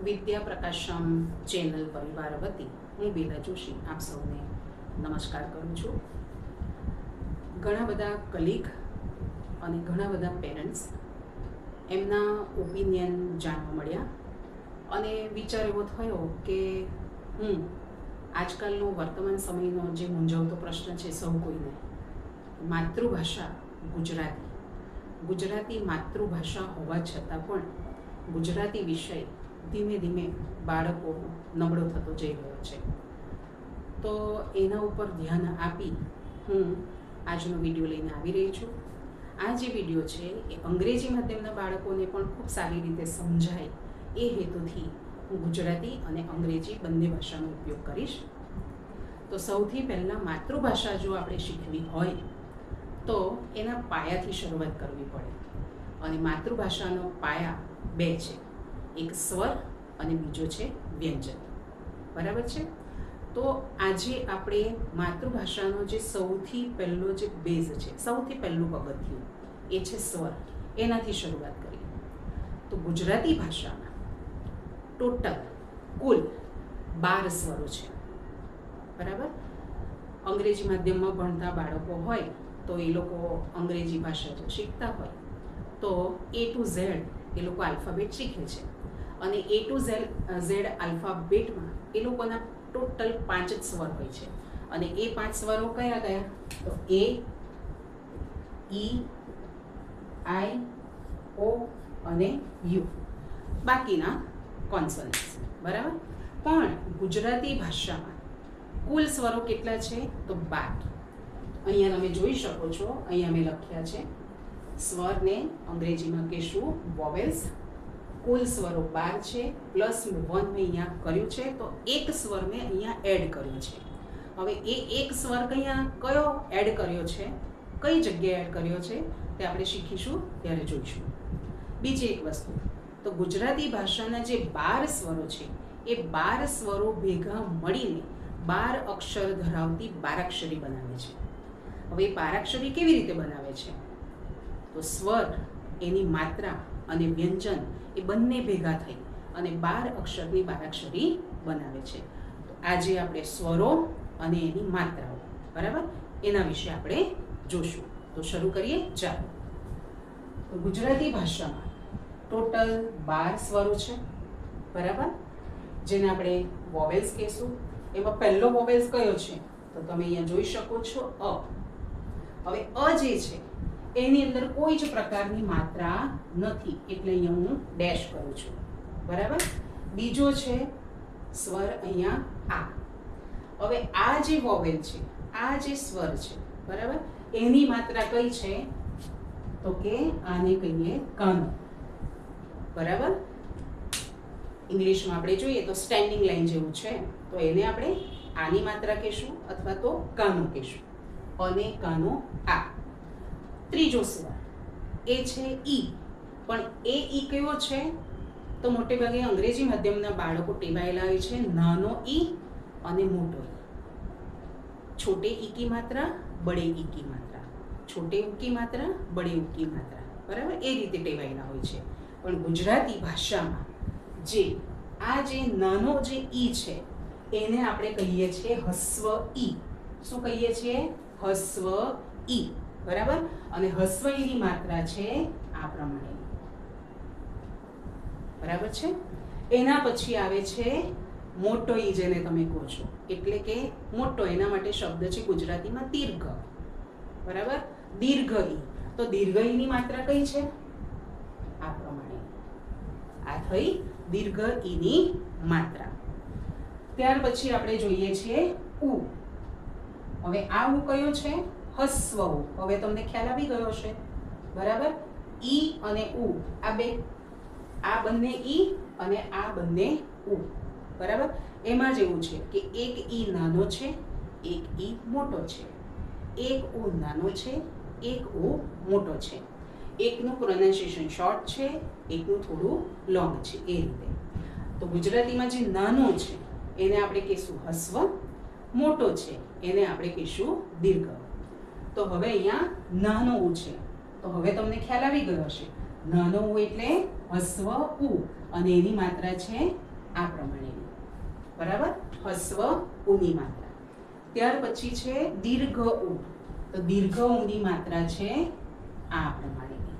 વિદ્યા Prakasam channel પરિવાર વતી હું બેલા જોશી આપ સૌને નમસ્કાર કરું છું. ઘણા બધા કલીગ અને ઘણા બધા પેરેન્ટ્સ એમના ઓપિનિયન જાણવા મળ્યા અને વિચાર એવો થયો કે આજકાલનો વર્તમાન સમયનો જે મૂંઝવતો પ્રશ્ન છે સૌ કોઈને, માતૃભાષા ગુજરાતી માતૃભાષા હોવા છતાં પણ ગુજરાતી વિષય ધીમે ધીમે બાળકોનો નબળો થતો જઈ રહ્યો છે. તો એના ઉપર ધ્યાન આપી હું આજનો વિડીયો લઈને આવી રહી છું. આ જે વિડીયો છે એ અંગ્રેજી માધ્યમના બાળકોને પણ ખૂબ સારી રીતે સમજાય એ હેતુથી હું ગુજરાતી અને અંગ્રેજી બંને ભાષાનો ઉપયોગ કરીશ. તો સૌથી પહેલાં માતૃભાષા જો આપણે શીખવી હોય તો એના પાયાથી શરૂઆત કરવી પડે અને માતૃભાષાનો પાયા બે છે, એક સ્વર અને બીજો છે વ્યંજન. બરાબર છે? તો આજે આપણે માતૃભાષાનો જે સૌથી પહેલો જે બેઝ છે, સૌથી પહેલું પગથિયું એ છે સ્વર. એનાથી શરૂઆત કરીએ તો ગુજરાતી ભાષામાં ટોટલ કુલ 12 સ્વરો છે. બરાબર? અંગ્રેજી માધ્યમમાં ભણતા બાળકો હોય તો એ લોકો અંગ્રેજી ભાષા જો શીખતા હોય તો A to Z એ લોકો આલ્ફાબેટ શીખે છે અને A to Z આલ્ફાબેટમાં એ લોકોના ટોટલ 5 જ સ્વર હોય છે અને એ 5 સ્વરો કયા કયા? તો A, E, I, O અને U, બાકીના કોન્સોનન્ટ્સ. બરાબર? પણ ગુજરાતી ભાષામાં કુલ સ્વરો કેટલા છે? તો 12. અહીંયા તમે જોઈ શકો છો, અહીંયા મેં લખ્યા છે સ્વરને અંગ્રેજીમાં કહેશું વોવેલ્સ. કુલ સ્વરો 12 છે, પ્લસ 1 મેં અહીંયા કર્યું છે તો એક સ્વર મેં અહીંયા એડ કર્યો છે. હવે એ એક સ્વર કયો એડ કર્યો છે, કઈ જગ્યાએ એડ કર્યો છે તે આપણે શીખીશું ત્યારે જોઈશું. બીજી એક વસ્તુ, તો ગુજરાતી ભાષાના જે 12 સ્વરો છે એ 12 સ્વરો ભેગા મળીને 12 અક્ષર ધરાવતી બારાક્ષરી બનાવે છે. હવે એ બારાક્ષરી કેવી રીતે બનાવે છે? તો સ્વર, એની માત્રા અને વ્યંજન એ બંને ભેગા થઈ અને 12 અક્ષરની બારાક્ષરી બનાવે છે. તો આજે આપણે સ્વરો અને એની માત્રાઓ, બરાબર, એના વિશે આપણે જોશું. તો શરૂ કરીએ. ચાલો. તો ગુજરાતી ભાષામાં ટોટલ 12 સ્વરો છે. બરાબર? જેને આપણે વોવેલ્સ કહેશું. એમાં પહેલો વોવેલ્સ કયો છે? તો તમે અહીંયા જોઈ શકો છો અ. હવે અ જે છે એની અંદર કોઈ જ પ્રકારની માત્રા નથી એટલે અહીંયા હું ડેશ કરું છું. બરાબર? બીજો છે સ્વર અહીંયા આ. હવે આ જે વોવેલ છે, આ જે સ્વર છે, બરાબર, એની માત્રા કઈ છે? તો કે આને કહીએ કાનો. બરાબર? ઇંગ્લિશમાં આપણે જોઈએ તો સ્ટેન્ડિંગ લાઈન જેવું છે તો એને આપણે આની માત્રા કહેશું અથવા તો કાનો કહેશું. અને કાનો આ. ત્રીજો સ્વર એ છે ઈ. પણ એ ઈ કયો છે? તો મોટે ભાગે અંગ્રેજી માધ્યમના બાળકો ટેવાયેલા હોય છે નાનો ઈ અને મોટો ઈ. છોટે ઈ કી માત્રા, બડે ઈ કી માત્રા, છોટે ઉ કી માત્રા, બડે ઉ કી માત્રા. બરાબર? એ રીતે ટેવાયેલા હોય છે. પણ ગુજરાતી ભાષામાં જે નાનો જે ઈ છે એને આપણે કહીએ છીએ હસ્વ ઈ. શું કહીએ છીએ? હસ્વ ઈ. બરાબર? અને હસ્વ ઈની માત્રા છે આ પ્રમાણે. બરાબર છે? એના પછી આવે છે મોટો ઈ, જેને તમે કહો છો, એટલે કે મોટો. એના માટે શબ્દ છે ગુજરાતીમાં દીર્ઘ. બરાબર? દીર્ઘ ઈ. તો દીર્ઘ ઈની માત્રા કઈ છે? આ પ્રમાણે. આ થઈ દીર્ઘ ઈની માત્રા. ત્યાર પછી આપણે જોઈએ છીએ ઉ. હવે આ ઉ કયો છે? હસ્વ ઉ. હવે તમને ખ્યાલ આવી ગયો છે. બરાબર? ઈ અને ઉ, આ બે, આ બંને ઈ અને આ બંને ઉ. બરાબર? એમાં જ એવું છે કે એક ઈ નાનો છે, એક ઈ મોટો છે. એક ઉ નાનો છે, એક ઉ મોટો છે. એકનું પ્રોનાઉન્સિએશન શોર્ટ છે, એકનું થોડું લોંગ છે. એ રીતે. તો ગુજરાતીમાં જે નાનો છે એને આપણે કહીશું હસ્વ, મોટો છે એને આપણે કહીશું દીર્ઘ. તો હવે અહીંયા નાનો ઉ છે તો હવે તમને ખ્યાલ આવી ગયો હશે. નાનો ઉ એટલે હસ્વ ઉ અને એની માત્રા છે આ પ્રમાણેની, બરાબર, હસ્વ ઉની માત્રા. ત્યાર પછી છે દીર્ઘ ઉ, તો દીર્ઘ ઉની માત્રા છે આ પ્રમાણેની,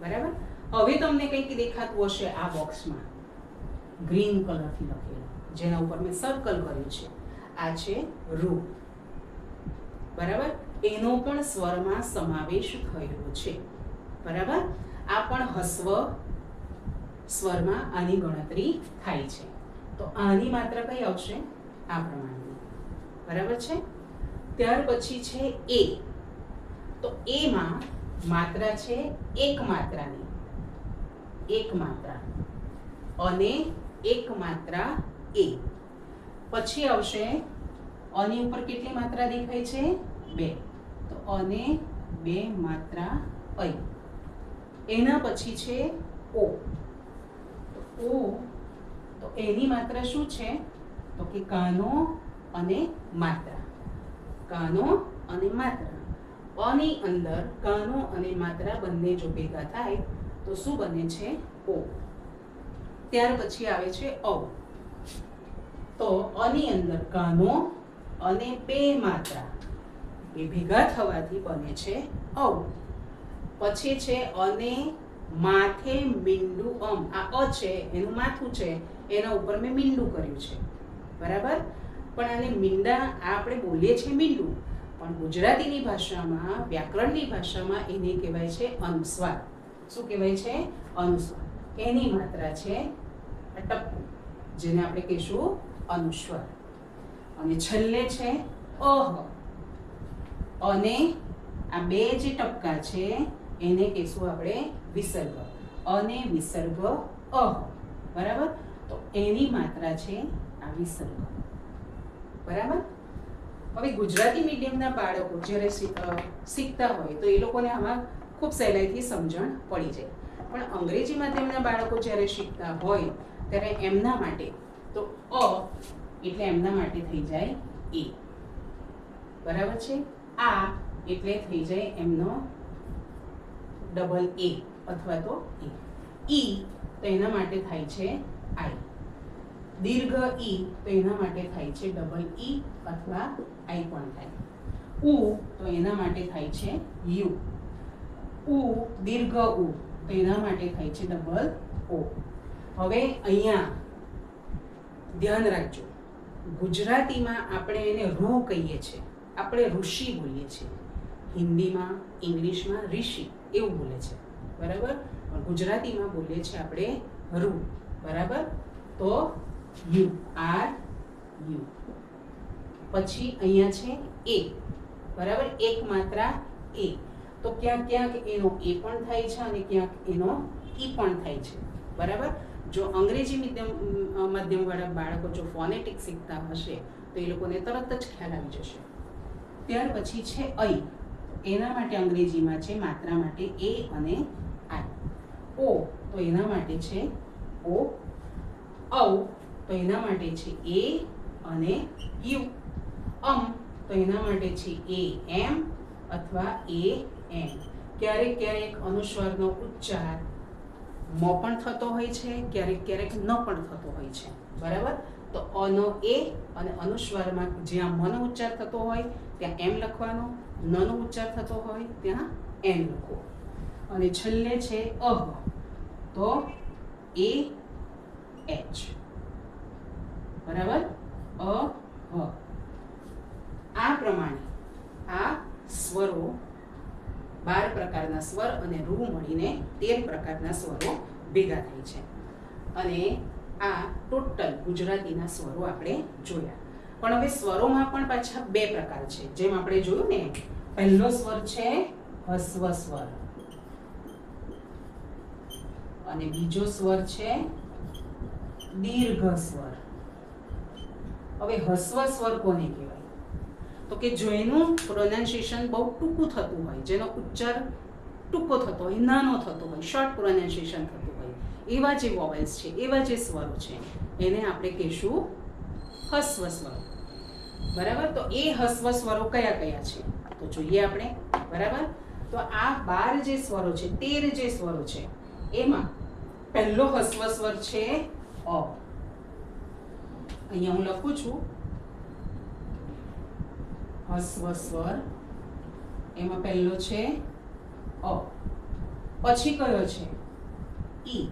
બરાબર. હવે તમને કંઈક દેખાતું હશે આ બોક્સમાં ગ્રીન કલરથી લખેલું, જેના ઉપર મેં સર્કલ કર્યું છે, આ છે રૂ, બરાબર. એનો પણ સ્વરમાં સમાવેશ થયેલો છે, બરાબર. આ પણ હસ્વ સ્વરમાં આની ગણતરી થાય છે. તો આની માત્રા કઈ આવશે? આ પ્રમાણેની, બરાબર છે. ત્યાર પછી છે એ, તો એમાં માત્રા છે એક માત્રાની, એક માત્રા અને એક માત્રા એ. પછી આવશે આની ઉપર કેટલી માત્રા દેખાય છે? 2, તો અને 2 માત્રા અ. એના પછી છે ઓ, તો ઓ, તો એની માત્રા શું છે? તો કે કાનો અને માત્રા, કાનો અને માત્રા. અની અંદર કાનો અને માત્રા બંને જો ભેગા થાય તો શું બને છે? ઓ. ત્યાર પછી આવે છે ઔ, તો અની અંદર કાનો અને 2 માત્રા એ ભેગા થવાથી બને છે ઔ. પછી છે અને માથે મીંડું અમ, આ અ છે એનું માથું છે, એના ઉપર મેં મીંડું કર્યું છે, બરાબર. પણ આને મીંડા આપણે બોલીએ છીએ મીંડું, પણ ગુજરાતીની ભાષામાં, વ્યાકરણની ભાષામાં એને કહેવાય છે અનુસ્વાર. શું કહેવાય છે? અનુસ્વાર. એની માત્રા છે ટપકું, જેને આપણે કહીશું અનુસ્વાર. અને છેલ્લે છે અહ, અને આ 2 જે ટપકા છે એને કહીશું આપણે વિસર્ગ, અને વિસર્ગ અહ, બરાબર. તો એની માત્રા છે આ વિસર્ગ, બરાબર. હવે ગુજરાતી મીડિયમના બાળકો જ્યારે શીખતા હોય તો એ લોકોને આમાં ખૂબ સહેલાઈથી સમજણ પડી જાય, પણ અંગ્રેજી માધ્યમના બાળકો જ્યારે શીખતા હોય ત્યારે એમના માટે તો અ એટલે એમના માટે થઈ જાય એ, બરાબર છે. આ એટલે થઈ જાય એમનો ડબલ એ અથવા તો એ. ઈ તો એના માટે થાય છે આઈ. દીર્ઘ ઈ તો એના માટે થાય છે ડબલ ઈ અથવા આઈ પણ થાય. ઉ તો એના માટે થાય છે યુ. ઉ દીર્ઘ ઉ તો એના માટે થાય છે ડબલ ઓ. હવે અહીંયા ધ્યાન રાખજો, ગુજરાતીમાં આપણે એને રૂ કહીએ છીએ, આપણે ઋષિ બોલીએ છીએ. હિન્દીમાં, ઇંગ્લિશમાં ઋષિ એવું બોલે છે, બરાબર. પણ ગુજરાતીમાં બોલીએ છીએ આપણે રૂ, બરાબર. તો યુ, આર યુ. પછી અહીંયા છે એ, બરાબર, એક માત્રા એ. તો ક્યાંક ક્યાંક એનો એ પણ થાય છે અને ક્યાંક એનો ઈ પણ થાય છે, બરાબર. જો અંગ્રેજી માધ્યમવાળા બાળકો જો ફોનેટિક શીખતા હશે તો એ લોકોને તરત જ ખ્યાલ આવી જશે. ત્યાર પછી છે ઐ, એના માટે અંગ્રેજીમાં છે માત્રા માટે એ અને આઈ. ઓ તો એના માટે છે ઓ. ઔ તો એના માટે છે એ અને યુ. અમ તો એના માટે છે એ એમ અથવા એ એમ. ક્યારેક ક્યારેક અનુસ્વારનો ઉચ્ચાર મ પણ થતો હોય છે, ક્યારેક ક્યારેક ન પણ થતો હોય છે, બરાબર. તો અનો એ અને અનુસ્વારમાં જ્યાં મનો ઉચ્ચાર થતો હોય ત્યાં એમ લખવાનો, નનો ઉચ્ચાર થતો હોય ત્યાં એમ લખવો. અને છેલ્લે છે અહ, તો એ એચ, બરાબર. અ હ. આ પ્રમાણે આ સ્વરો 12 પ્રકારના સ્વર અને રૂ મળીને 13 પ્રકારના સ્વરો ભેગા થાય છે. અને આ ટોટલ ગુજરાતીના સ્વરો આપણે જોયા. પણ હવે સ્વરોમાં પણ પાછા 2 પ્રકાર છે, જેમ આપણે જોયું ને. પહેલો સ્વર છે હસ્વ સ્વર અને બીજો સ્વર છે દીર્ઘ સ્વર. હવે હસ્વ સ્વર કોને કહેવાય? તો કે જેનું પ્રોનાઉન્સિએશન બહુ ટૂંકું થતું હોય, જેનો ઉચ્ચાર ટૂંકો થતો હોય, નાનો થતો હોય, શોર્ટ પ્રોનાઉન્સિએશન થતું હોય, એવા જે વોવેલ્સ છે, એવા જે સ્વરો છે એને આપણે કહીશું હસ્વ સ્વરો, બરાબર. તો એ હસ્વ સ્વરો કયા કયા છે તો જોઈએ આપણે, બરાબર. તો આ 12 જે સ્વરો છે, 13 જે સ્વરો છે, એમાં પહેલો હસ્વ સ્વર છે અ, અહીંયા હું લખું છું હસ્વ સ્વર, એમાં પહેલો છે અ, પછી કયો છે ઈ,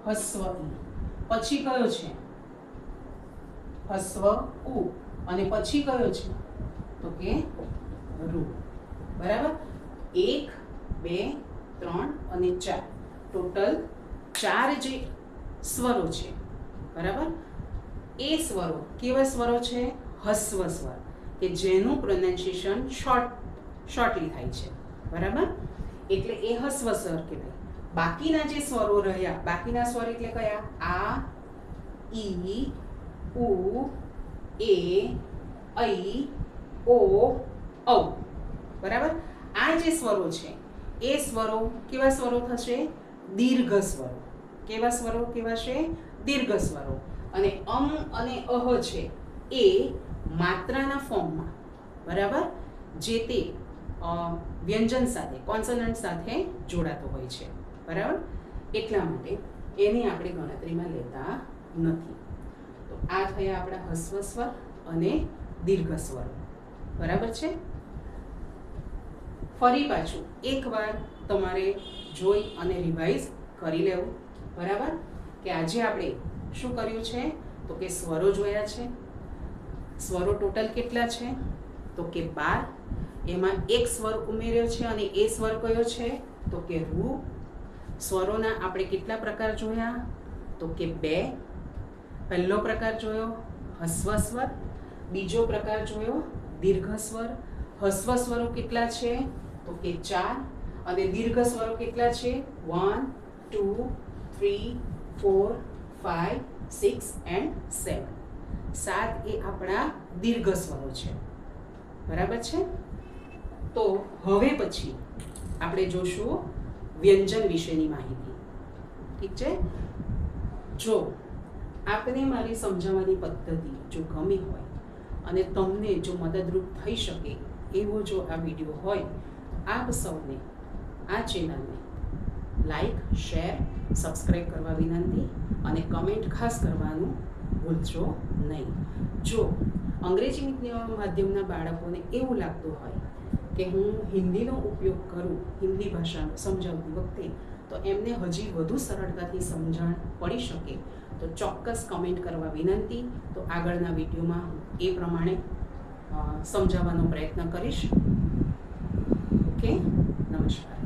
હસ્વ ઈ, પછી કયો છે હસ્વ ઉ, અને પછી કયો છે તો કે રૂ. બરાબર, 1 2 3 અને 4 ટોટલ 4 જે સ્વરો છે. બરાબર, એ સ્વરો કેવા સ્વરો છે? હસ્વ સ્વર, કે જેનું પ્રોનાઉન્સિએશન શોર્ટલી થાય છે. બરાબર, એટલે એ હસ્વ સ્વર કહેવાય. બાકીના જે સ્વરો રહ્યા, બાકીના સ્વર એટલે કયા? આ, ઈ, ઉ, એ, ઐ, ઓ, ઔ. બરાબર, આ જે સ્વરો છે એ સ્વરો કેવા સ્વરો થશે? દીર્ઘ સ્વરો. કેવા સ્વરો કહેવાશે? દીર્ઘ સ્વરો. અને અને અહ છે એ માત્રાના ફોર્મમાં, બરાબર, જે તે વ્યંજન સાથે, કોન્સોનન્ટ સાથે જોડાતો હોય છે. બરાબર, એટલા માટે એની આપણે ગણતરીમાં લેતા નથી. તો આ થયા આપણા હસ્વ સ્વર અને દીર્ઘ સ્વરો. બરાબર છે. ફરી પાછું એકવાર તમારે જોઈ અને રિવાઇઝ કરી લેવું. બરાબર, કે આજે આપણે શું કર્યું છે તો કે સ્વરો જોયા છે. સ્વરો ટોટલ કેટલા છે તો કે 12. એમાં એક સ્વર ઉમેર્યો છે અને એ સ્વર કયો છે તો કે રૂ. સ્વરોના આપણે કેટલા પ્રકાર જોયા તો કે 2. પહેલો પ્રકાર જોયો હસ્વ સ્વર, બીજો પ્રકાર જોયો દીર્ઘ સ્વર. હસ્વ સ્વરો કેટલા છે તો કે 4 અને દીર્ઘ સ્વરો કેટલા છે 1 2 3 4 5 6 and 7. 7 એ આપણા દીર્ઘ સ્વરો છે. બરાબર છે. તો હવે પછી આપણે જોશું વ્યંજન વિશેની માહિતી. ઠીક છે. જો આપને મારી સમજાવવાની પદ્ધતિ જો ગમી હોય અને તમને જો મદદરૂપ થઈ શકે એવો જો આ વિડીયો હોય, આપ સૌને આ ચેનલને લાઈક, શેર, સબસ્ક્રાઈબ કરવા વિનંતી અને કમેન્ટ ખાસ કરવાનું ભૂલશો નહીં. જો અંગ્રેજી માધ્યમના બાળકોને એવું લાગતું હોય કે હું હિન્દીનો ઉપયોગ કરું હિન્દી ભાષાનો સમજાવતી વખતે, તો એમને હજી વધુ સરળતાથી સમજણ પડી શકે તો ચોક્કસ કમેન્ટ કરવા વિનંતી. તો આગળના વિડીયોમાં હું એ પ્રમાણે સમજાવવાનો પ્રયત્ન કરીશ. ઓકે, નમસ્કાર.